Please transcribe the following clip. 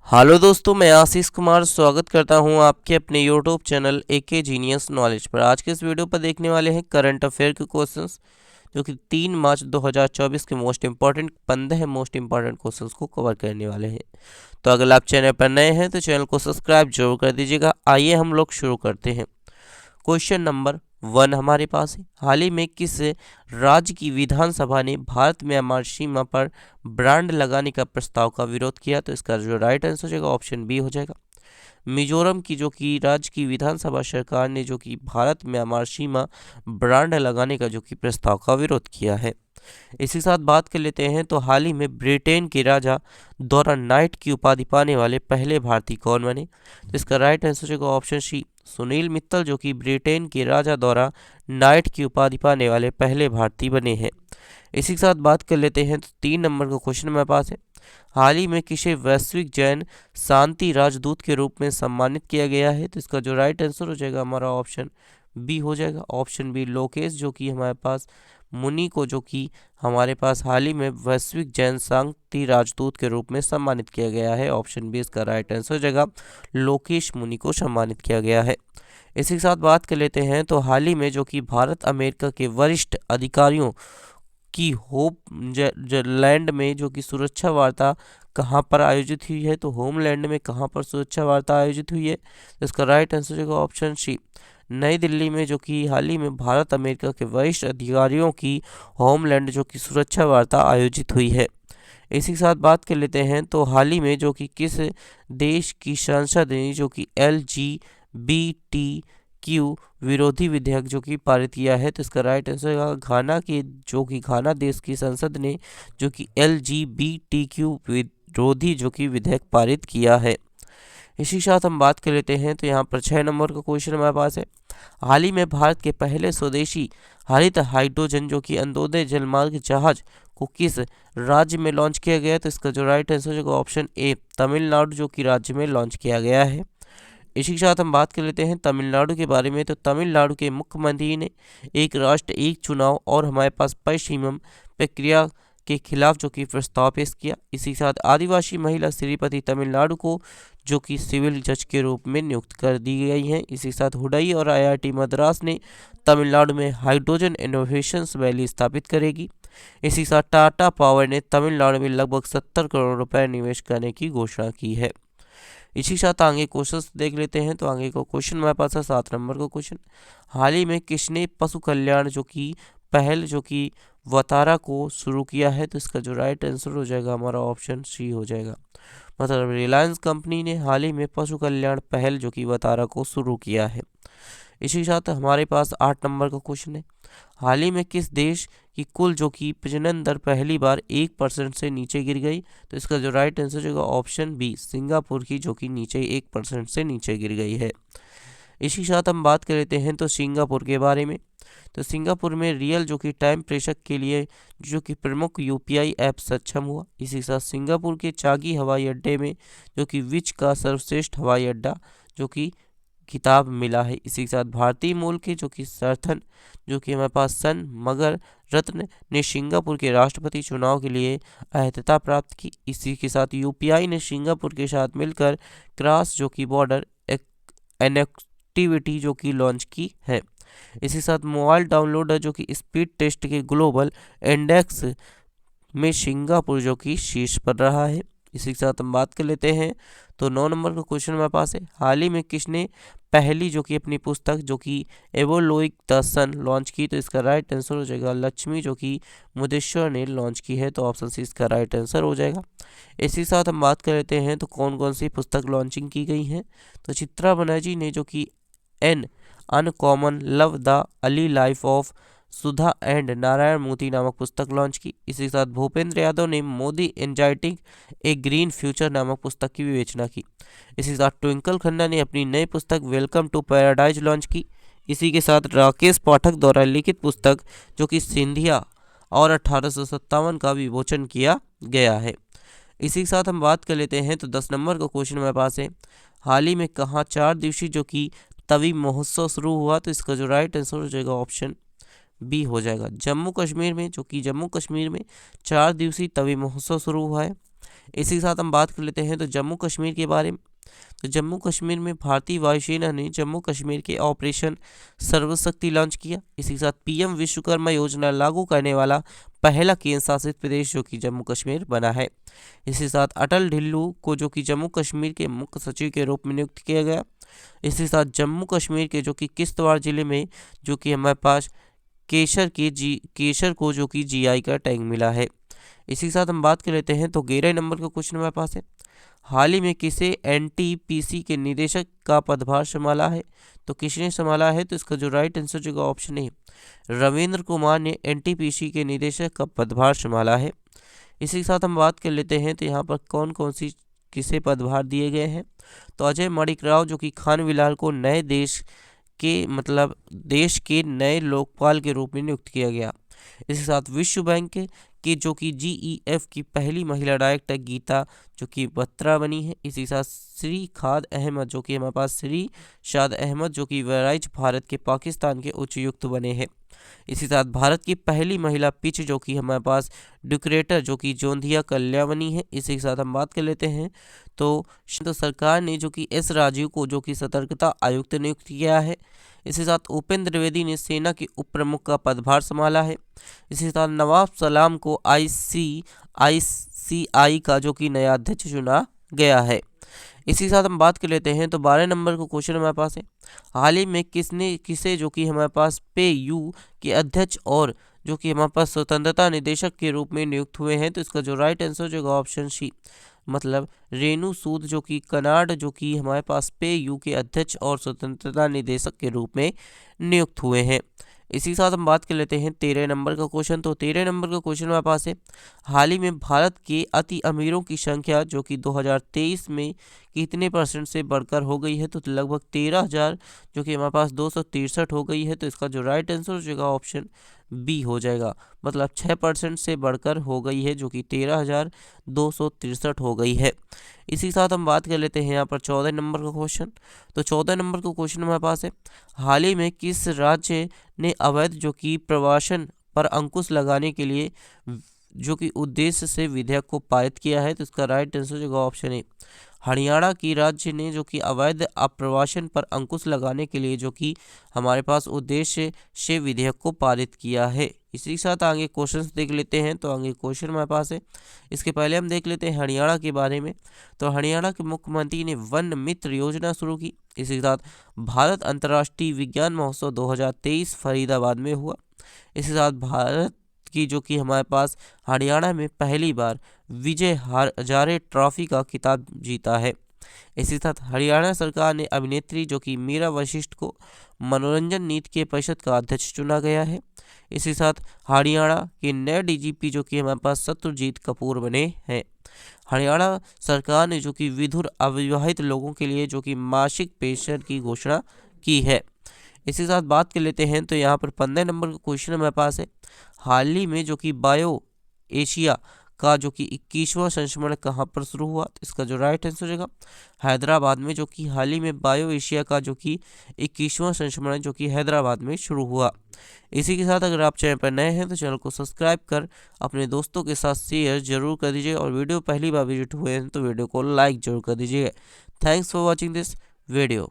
Hello दोस्तों, मैं आशीष कुमार स्वागत करता हूं आपके अपने YouTube channel AK genius knowledge पर। आज के इस वीडियो पर देखने वाले हैं करंट अफेयर के क्वेश्चंस, जो कि 3 मार्च 2024 के most important 15 most important questions को कवर करने वाले हैं। तो अगर आप चैनल पर नए हैं तो चैनल को सब्सक्राइब जरूर कर दीजिएगा। आइए हम लोग शुरू करते हैं। क्वेश्चन नंबर 1 हमारे पास है, हाल ही में किस राज्य की विधानसभा ने भारत म्यांमार सीमा पर ब्रांड लगाने का प्रस्ताव का विरोध किया? तो इसका जो राइट आंसर हो जाएगा ऑप्शन बी हो जाएगा। मिजोरम की जो कि राज्य की विधानसभा सरकार ने जो कि भारत म्यांमार सीमा ब्रांड लगाने का जो कि प्रस्ताव का विरोध किया है। इसी के साथ बात कर लेते हैं, तो हाल ही में ब्रिटेन के राजा द्वारा नाइट की उपाधि पाने वाले पहले भारतीय कौन बने? तो इसका राइट आंसर होगा ऑप्शन सी, सुनील मित्तल, जो कि ब्रिटेन के राजा द्वारा नाइट की उपाधि पाने वाले पहले भारतीय बने हैं। इसी के साथ बात कर लेते हैं, तो 3 नंबर का क्वेश्चन मेरे पास है, हाल ही में किसे वैश्विक जैन शांति राजदूत के रूप में सम्मानित किया गया है? तो इसका जो राइट आंसर हो जाएगा हमारा ऑप्शन बी हो जाएगा। ऑप्शन बी लोकेश, जो कि हमारे पास मुनि को जो कि हमारे पास हाल ही में वैश्विक जैन शांति राजदूत के रूप में सम्मानित किया गया है। ऑप्शन बी इसका राइट आंसर हो जाएगा, लोकेश मुनि को सम्मानित किया गया है। इसी के साथ बात कर लेते हैं, तो हाल ही में जो कि भारत अमेरिका के वरिष्ठ अधिकारियों की होप लैंड में जो कि सुरक्षा वार्ता कहाँ पर आयोजित हुई है? तो होमलैंड में कहाँ पर सुरक्षा वार्ता आयोजित हुई है? इसका राइट आंसर होगा ऑप्शन सी, नई दिल्ली में, जो कि हाल ही में भारत अमेरिका के वरिष्ठ अधिकारियों की होमलैंड जो कि सुरक्षा वार्ता आयोजित हुई है। इसी के साथ बात कर लेते हैं, तो हाल ही में जो कि किस देश की संसद ने जो कि LGBTQ विरोधी विधेयक जो कि पारित किया है? तो इसका राइट आंसर है घाना की, जो कि घाना देश की संसद ने जो कि LGBTQ विरोधी जो कि विधेयक पारित किया है। इसी के साथ हम बात कर लेते हैं, तो यहाँ पर 6 नंबर का क्वेश्चन हमारे पास है, हाल ही में भारत के पहले स्वदेशी हरित हाइड्रोजन जो कि अंत्योदय जलमार्ग जहाज को किस राज्य में लॉन्च किया गया? तो इसका जो राइट आंसर होगा ऑप्शन ए, तमिलनाडु जो कि राज्य में लॉन्च किया गया है। इसी के साथ हम बात कर लेते हैं तमिलनाडु के बारे में, तो तमिलनाडु के मुख्यमंत्री ने एक राष्ट्र एक चुनाव और हमारे पास पश्चिमम प्रक्रिया के खिलाफ जो कि प्रस्ताव पेश किया। इसी के साथ आदिवासी महिला श्रीपति तमिलनाडु को जो कि सिविल जज के रूप में नियुक्त कर दी गई हैं। इसी के साथ हुडई और IIT मद्रास ने तमिलनाडु में हाइड्रोजन इनोवेशंस वैली स्थापित करेगी। इसी के साथ टाटा पावर ने तमिलनाडु में लगभग 70 करोड़ रुपए निवेश करने की घोषणा की है। इसी के साथ आगे क्वेश्चन देख लेते हैं, तो आगे का क्वेश्चन हमारे पास है 7 नंबर का क्वेश्चन, हाल ही में किसने पशु कल्याण जो कि पहल जो कि वतारा को शुरू किया है? तो इसका जो राइट आंसर हो जाएगा हमारा ऑप्शन सी हो जाएगा। मतलब रिलायंस कंपनी ने हाल ही में पशु कल्याण पहल जो कि वतारा को शुरू किया है। इसी के साथ हमारे पास 8 नंबर का क्वेश्चन है, हाल ही में किस देश की कुल जो कि प्रजनन दर पहली बार 1% से नीचे गिर गई? तो इसका जो राइट आंसर होगा ऑप्शन बी, सिंगापुर की, जो कि नीचे 1% से नीचे गिर गई है। इसी के साथ हम बात कर लेते हैं, तो सिंगापुर के बारे में, तो सिंगापुर में रियल जो कि टाइम प्रेषक के लिए जो कि प्रमुख UPI ऐप सक्षम हुआ। इसी के साथ सिंगापुर के चागी हवाई अड्डे में जो कि विश्व का सर्वश्रेष्ठ हवाई अड्डा जो कि खिताब मिला है। इसी के साथ भारतीय मूल के जो कि सरथन जो कि हमारे पास सन मगर रत्न ने सिंगापुर के राष्ट्रपति चुनाव के लिए अहर्ता प्राप्त की। इसी के साथ UPI ने सिंगापुर के साथ मिलकर क्रॉस जो कि बॉर्डर कनेक्टिविटी जो कि लॉन्च की है। इसी के साथ मोबाइल डाउनलोडर जो कि स्पीड टेस्ट के ग्लोबल इंडेक्स में सिंगापुर जो कि शीर्ष पर रहा है। इसी के साथ हम बात कर लेते हैं, तो 9 नंबर का क्वेश्चन हमारे पास है, हाल ही में किसने पहली जो कि अपनी पुस्तक जो कि एवोलोइक द सन लॉन्च की? तो इसका राइट आंसर हो जाएगा लक्ष्मी, जो कि मुदेश्वर ने लॉन्च की है। तो ऑप्शन सी इसका राइट आंसर हो जाएगा। इसी के साथ हम बात कर लेते हैं, तो कौन कौन सी पुस्तक लॉन्चिंग की गई हैं? तो चित्रा बनर्जी ने जो कि an uncommon love the early life of Sudha and Narayan Murthy नामक पुस्तक लॉन्च की। इसी के साथ भूपेंद्र यादव ने मोदी एंजाइटिंग ए ग्रीन फ्यूचर नामक पुस्तक की विवेचना की। इसी के साथ ट्विंकल खन्ना ने अपनी नई पुस्तक वेलकम टू पैराडाइज लॉन्च की। इसी के साथ राकेश पाठक द्वारा लिखित पुस्तक जो कि सिंधिया और 1857 का विमोचन किया गया है। इसी के साथ हम बात कर लेते हैं, तो 10 नंबर का क्वेश्चन हमारे पास है, हाल ही में कहाँ 4 दिवसीय जो कि तवी महोत्सव शुरू हुआ? तो इसका जो राइट आंसर हो जाएगा ऑप्शन बी हो जाएगा, जम्मू कश्मीर में, जो कि जम्मू कश्मीर में 4 दिवसीय तवी महोत्सव शुरू हुआ है। इसी के साथ हम बात कर लेते हैं तो जम्मू कश्मीर के बारे में। तो जम्मू कश्मीर में भारतीय वायुसेना ने जम्मू कश्मीर के ऑपरेशन सर्वशक्ति लॉन्च किया। इसी के साथ पीएम विश्वकर्मा योजना लागू करने वाला पहला केंद्र शासित प्रदेश जो कि जम्मू कश्मीर बना है। इसी के साथ अटल ढिल्लू को जो कि जम्मू कश्मीर के मुख्य सचिव के रूप में नियुक्त किया गया। इसी के साथ जम्मू कश्मीर के जो कि किश्तवाड़ जिले में जो कि हमारे पास केसर को जो कि जीआई का टैग मिला है। इसी के साथ हम बात कर लेते हैं तो 11 नंबर का क्वेश्चन हमारे पास है, हाल ही में किसे एनटीपीसी के निदेशक का पदभार संभाला है? तो किसने संभाला है? तो इसका जो राइट आंसर जो ऑप्शन है रविंद्र कुमार ने एनटीपीसी के निदेशक का पदभार संभाला है। इसी के साथ हम बात कर लेते हैं तो यहाँ पर कौन कौन सी किसे पदभार दिए गए हैं। तो अजय माणिक राव जो कि खानविलाल को नए देश के नए लोकपाल के रूप में नियुक्त किया गया। इसके साथ विश्व बैंक की जो कि जीईएफ की पहली महिला डायरेक्टर गीता जो कि बत्रा बनी है। इसी के साथ श्री खाद अहमद जो कि हमारे पास श्री शाद अहमद जो कि बहराइच भारत के पाकिस्तान के उच्चायुक्त बने हैं। इसी के साथ भारत की पहली महिला पिच जो कि हमारे पास डेकोरेटर जो कि जोंधिया कल्याण बनी है। इसी के साथ हम बात कर लेते हैं तो सरकार ने जो कि एस राजीव को जो कि सतर्कता आयुक्त नियुक्त किया है। इसी के साथ उपेंद्र द्विवेदी ने सेना के उप प्रमुख का पदभार संभाला है। इसी के साथ नवाब सलाम को आईसीआई का जो कि नया अध्यक्ष चुना गया है। इसी के साथ हम बात कर लेते हैं तो 12 नंबर का क्वेश्चन हमारे पास है, हाल ही में किसे जो कि हमारे पास पे यू के अध्यक्ष और जो कि हमारे पास स्वतंत्रता निदेशक के रूप में नियुक्त हुए हैं। तो इसका जो राइट आंसर जो ऑप्शन सी मतलब रेणु सूद जो कि कनाड जो कि हमारे पास पे यू के अध्यक्ष और स्वतंत्रता निदेशक के रूप में नियुक्त हुए हैं। इसी के साथ हम बात कर लेते हैं 13 नंबर का क्वेश्चन। तो 13 नंबर का क्वेश्चन हमारे पास है, हाल ही में भारत के अति अमीरों की संख्या जो कि 2023 में कितने % से बढ़कर हो गई है? तो लगभग 13,000 जो कि हमारे पास 263 हो गई है। तो इसका जो राइट आंसर हो जाएगा ऑप्शन बी हो जाएगा, मतलब 6% से बढ़कर हो गई है जो कि 13,263 हो गई है। इसी के साथ हम बात कर लेते हैं यहाँ पर 14 नंबर का क्वेश्चन। तो 14 नंबर का क्वेश्चन हमारे पास है, हाल ही में किस राज्य ने अवैध जो कि प्रवासन पर अंकुश लगाने के लिए जो कि उद्देश्य से विधेयक को पारित किया है? तो इसका राइट आंसर जो ऑप्शन है हरियाणा की राज्य ने जो कि अवैध आप्रवासन पर अंकुश लगाने के लिए जो कि हमारे पास उद्देश्य से विधेयक को पारित किया है। इसी के साथ आगे क्वेश्चंस देख लेते हैं। तो आगे क्वेश्चन हमारे पास है, इसके पहले हम देख लेते हैं हरियाणा के बारे में। तो हरियाणा के मुख्यमंत्री ने वन मित्र योजना शुरू की। इसी के साथ भारत अंतर्राष्ट्रीय विज्ञान महोत्सव 2023 फरीदाबाद में हुआ। इसके साथ भारत की जो कि हमारे पास हरियाणा में पहली बार विजय हजारे ट्रॉफी का खिताब जीता है। इसी साथ हरियाणा सरकार ने अभिनेत्री जो कि मीरा वशिष्ठ को मनोरंजन नीति के परिषद का अध्यक्ष चुना गया है। इसी साथ हरियाणा के नए डीजीपी जो कि हमारे पास शत्रुजीत कपूर बने हैं। हरियाणा सरकार ने जो कि विधुर अविवाहित लोगों के लिए जो कि मासिक पेंशन की घोषणा की है। इसी साथ बात कर लेते हैं तो यहाँ पर 15 नंबर का क्वेश्चन हमारे पास है, हाल ही में जो कि बायो एशिया का जो कि 21वां संस्करण कहाँ पर शुरू हुआ? तो इसका जो राइट आंसर होगा हैदराबाद में, जो कि हाल ही में बायो एशिया का जो कि 21वां संस्करण जो कि हैदराबाद में शुरू हुआ। इसी के साथ अगर आप चैनल पर नए हैं तो चैनल को सब्सक्राइब कर अपने दोस्तों के साथ शेयर जरूर कर दीजिए और वीडियो पहली बार विजिट हुए हैं तो वीडियो को लाइक जरूर कर दीजिएगा। Thanks for watching this video.